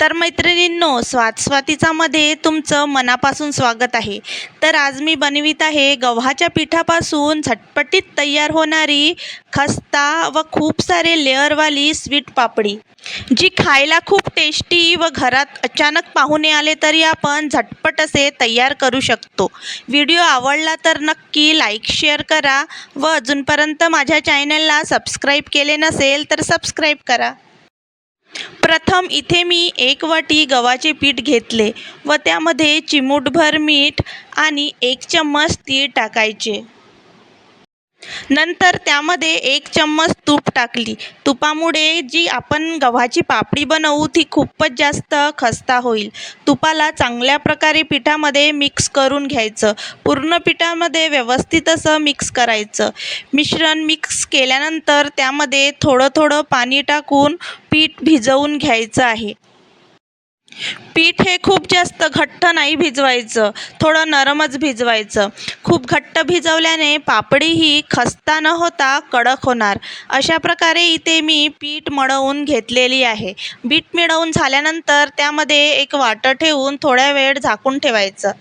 तर मैत्रिणींनो, स्वातीचामध्ये तुमचं मनापासून स्वागत आहे. तर आज मी बनवित आहे गव्हाच्या पिठापासून झटपटीत तयार होणारी खस्ता व खूप सारे लेअरवाली स्वीट पापडी, जी खायला खूप टेस्टी व घरात अचानक पाहुणे आले तरी आपण झटपट असे तयार करू शकतो. व्हिडिओ आवडला तर नक्की लाईक शेअर करा व अजूनपर्यंत माझ्या चॅनलला सबस्क्राईब केले नसेल तर सबस्क्राईब करा. प्रथम इथे मी 1 वाटी गव्हाचे पीठ घेतले व त्यामध्ये चिमूटभर मीठ आणि 1 चम्मच तीळ टाकायचे. नंतर त्यामध्ये 1 चम्मच तूप टाकली. तुपामुळे जी आपण गव्हाची पापडी बनवू ती खूपच जास्त खस्ता होईल. तुपाला चांगल्या प्रकारे पिठामध्ये मिक्स करून घ्यायचं. पूर्ण पिठामध्ये व्यवस्थित असं मिक्स करायचं. मिश्रण मिक्स केल्यानंतर त्यामध्ये थोडं थोडं पाणी टाकून पीठ भिजवून घ्यायचं आहे. पीठ हे खूप जास्त घट्ट नाही भिजवायचं, थोडं नरमच भिजवायचं. खूप घट्ट भिजवल्याने पापडी ही खस्ता न होता कडक होणार. अशा प्रकारे इथे मी पीठ मळवून घेतलेली आहे. पीठ मळवून झाल्यानंतर त्यामध्ये एक वाटं ठेवून थोड्या वेळ झाकून ठेवायचं.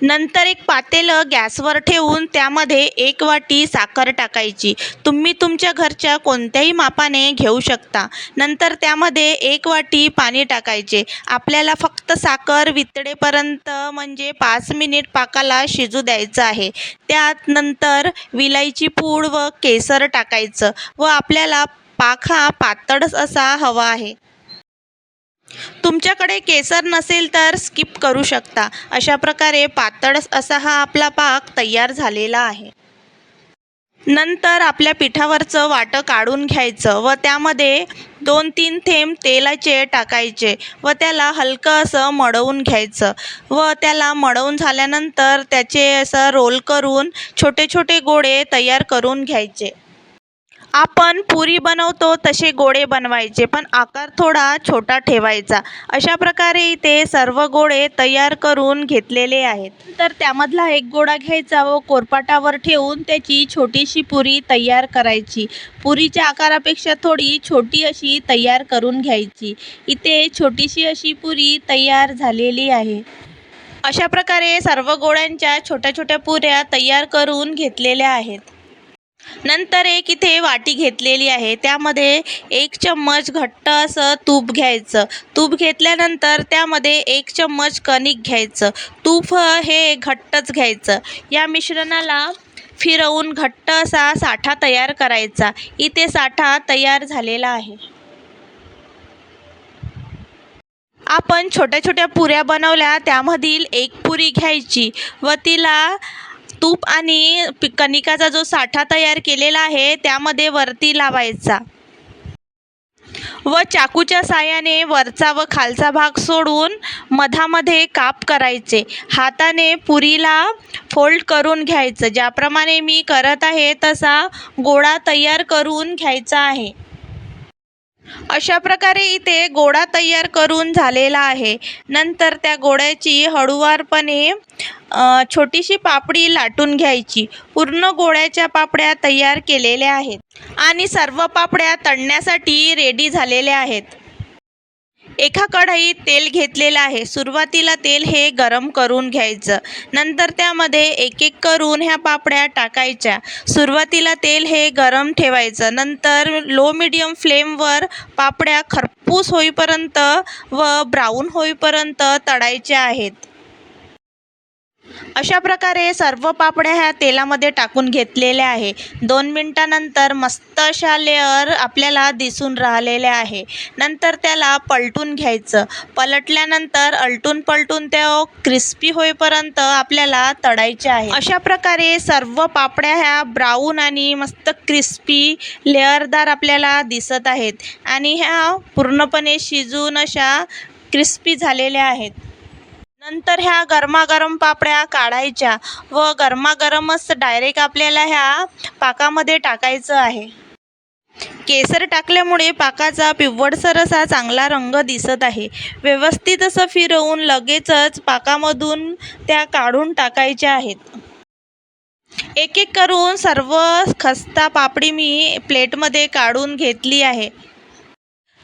नंतर एक पातेलं गॅसवर ठेवून त्यामध्ये 1 वाटी साखर टाकायची. तुम्ही तुमच्या घरच्या कोणत्याही मापाने घेऊ शकता. नंतर त्यामध्ये 1 वाटी पाणी टाकायचे. आपल्याला फक्त साखर वितळेपर्यंत म्हणजे 5 मिनिट पाकाला शिजू द्यायचं आहे. त्यात नंतर विलायची पूड व केसर टाकायचं व आपल्याला पाक हा पातळच असा हवा आहे. तुमच्याकडे केसर नसेल तर स्किप करू शकता. अशा प्रकारे पातळच असा हा आपला पाक तयार झालेला आहे. नंतर आपल्या पिठावरचं वाटं काढून घ्यायचं व त्यामध्ये 2-3 थेंब तेलाचे टाकायचे व त्याला हलकं असं मळवून घ्यायचं व त्याला मळवून झाल्यानंतर त्याचे असं रोल करून छोटे छोटे गोळे तयार करून घ्यायचे. आपण पुरी बनवतो तसे गोळे बनवायचे, पण आकार थोडा छोटा ठेवायचा. अशा प्रकारे इथे सर्व गोळे तयार करून घेतलेले आहेत. तर त्यामधला एक गोळा घ्यायचा व कोरपाटावर ठेवून त्याची छोटीशी पुरी तयार करायची. पुरीच्या आकारापेक्षा थोडी छोटी अशी तयार करून घ्यायची. इथे छोटीशी अशी पुरी तयार झालेली आहे. अशा प्रकारे सर्व गोळ्यांच्या छोट्या छोट्या पुऱ्या तयार करून घेतलेल्या आहेत. नंतर एक इथे वाटी घेतलेली आहे. त्यामध्ये 1 चम्मच घट्ट असं तूप घ्यायचं. तूप घेतल्यानंतर त्यामध्ये 1 चम्मच कणिक घ्यायचं. तूप हे घट्टच घ्यायचं. या मिश्रणाला फिरवून घट्ट असा साठा तयार करायचा. इथे साठा तयार झालेला आहे. आपण छोट्या छोट्या पुऱ्या बनवल्या त्यामधील एक पुरी घ्यायची व तिला तूप आणि कणिकाचा जो साठा तयार केलेला आहे त्यामध्ये वरती लावायचा व चाकूच्या साहाय्याने वरचा व खालचा भाग सोडून मधामध्ये काप करायचे. हाताने पुरीला फोल्ड करून घ्यायचं. ज्याप्रमाणे मी करत आहे तसा गोळा तयार करून घ्यायचा आहे. अशा प्रकारे इथे गोळा तयार करून झालेला आहे. नंतर त्या गोळ्याची हळूवारपणे छोटीशी पापडी लाटून घ्यायची. पूर्ण गोळ्याच्या पापड्या तयार केलेल्या आहेत आणि सर्व पापड्या तळण्यासाठी रेडी झालेल्या आहेत. एका कढईत तेल घेतलेलं आहे. सुरुवातीला तेल हे गरम करून घ्यायचं. नंतर त्यामध्ये एक एक करून ह्या पापड्या टाकायच्या. सुरुवातीला तेल हे गरम ठेवायचं. नंतर लो मीडियम फ्लेमवर पापड्या खरपूस होईपर्यंत व ब्राऊन होईपर्यंत तळायच्या आहेत. अशा प्रकारे सर्व पापड्या ह्या तेलामध्ये टाकून घेतलेल्या आहे. 2 मिनिटानंतर मस्त अशा लेअर आपल्याला दिसून राहिलेल्या आहे. नंतर त्याला पलटून घ्यायचं. पलटल्यानंतर अलटून पलटून त्या क्रिस्पी होईपर्यंत आपल्याला तळायच्या आहे. अशा प्रकारे सर्व पापड्या ह्या ब्राऊन आणि मस्त क्रिस्पी लेअरदार आपल्याला दिसत आहेत आणि ह्या पूर्णपणे शिजून अशा क्रिस्पी झालेल्या आहेत. नंतर ह्या गरमागरम पापड्या काढायच्या व गरमागरमच डायरेक्ट आपल्याला ह्या पाकामध्ये टाकायचं आहे. केसर टाकल्यामुळे पाकाचा पिवळसर असा चांगला रंग दिसत आहे. व्यवस्थित असं फिरवून लगेचच पाकामधून त्या काढून टाकायच्या आहेत. एक एक करून सर्व खस्ता पापडी मी प्लेटमध्ये काढून घेतली आहे.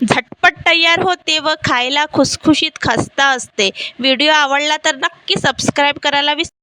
झटपट तयार होते व खायला खुसखुशीत खस्ता असते. व्हिडिओ आवडला तर नक्की सबस्क्राईब करायला विसरू